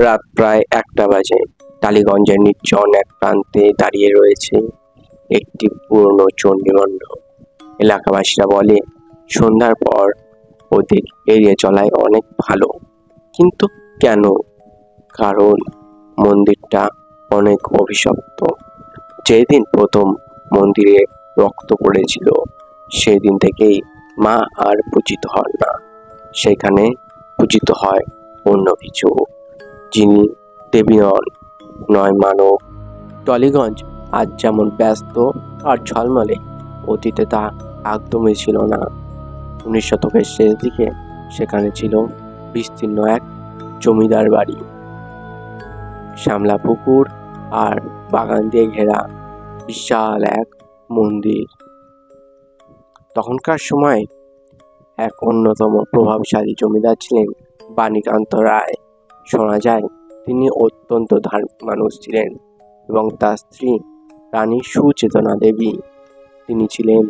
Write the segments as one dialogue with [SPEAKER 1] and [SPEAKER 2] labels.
[SPEAKER 1] রাত প্রায় 1টা বাজে। টালিগঞ্জের নির্জন এক প্রান্তে দাঁড়িয়ে রয়েছে একটি পুরনো চণ্ডী মণ্ডপ। এলাকাবাসীরা বলে সন্ধ্যার পর ওদের এড়িয়ে চলাই অনেক ভালো। কিন্তু কেন? কারণ মন্দিরটা অনেক অভিশপ্ত। যেদিন প্রথম মন্দিরে রক্ত পড়েছিল সেদিন থেকেই মা আর পূজিত হন না। সেখানে পূজিত হয় অন্য কিছু, যিনি দেবী নয় মানব। টলিগঞ্জ আজ যেমন ব্যস্ত আর ঝলমলে, অতীতে তা একদমই ছিল না। 19 শতকের শেষ দিকে সেখানে ছিল বিস্তীর্ণ এক জমিদার বাড়ি, শ্যামলা পুকুর আর বাগান দিয়ে ঘেরা বিশাল এক মন্দির। তখনকার সময় এক অন্যতম প্রভাবশালী জমিদার ছিলেন বাণীকান্ত রায়। শোনা যায় তিনি অত্যন্ত ধার্মিক মানুষ ছিলেন এবং তার স্ত্রী রানী সুচেতনা দেবী, তিনি ছিলেন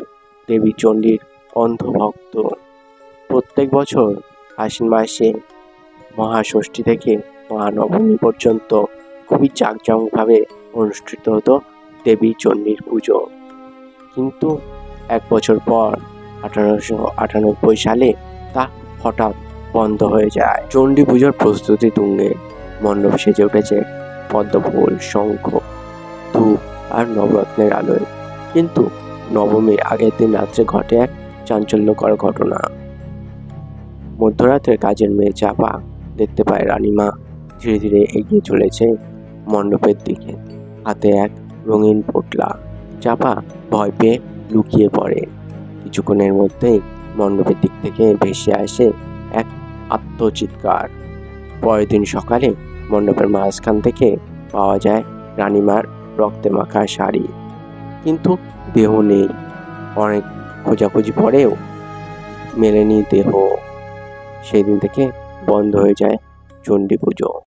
[SPEAKER 1] দেবী চণ্ডীর অন্ধভক্ত। প্রত্যেক বছর আশ্বিন মাসে মহাষষ্ঠী থেকে মহানবমী পর্যন্ত খুবই জাঁকজমকভাবে অনুষ্ঠিত হতো দেবী চণ্ডীর পুজো। কিন্তু 1 বছর পর 1898 সালে তা হঠাৎ বন্ধ হয়ে যায়। চণ্ডী পুজোর প্রস্তুতি তুঙ্গে। মণ্ডপ সেজে উঠেছে পদ্মফুল, শঙ্খ, ধূপ আর নবরত্নের আলোয়। কিন্তু নবমীর আগের দিন রাত্রে ঘটে এক চাঞ্চল্যকর ঘটনা। মধ্যরাত্রে কাজের মেয়ে চাপা দেখতে পায় রানীমা ধীরে ধীরে এগিয়ে চলেছে মণ্ডপের দিকে, হাতে এক রঙিন পোটলা। চাপা ভয় পেয়ে লুকিয়ে পড়ে। কিছুক্ষণের মধ্যেই মণ্ডপের দিক থেকে ভেসে আসে এক আত্মচিৎকার। পরের দিন সকালে মণ্ডপের মাঝখান থেকে পাওয়া যায় রানীমার রক্তে মাখা শাড়ি, কিন্তু দেহ নেই। অনেক খোঁজাখুঁজি পরেও মেলেনি দেহ। সেই দিন থেকে বন্ধ হয়ে যায় চণ্ডী পুজো।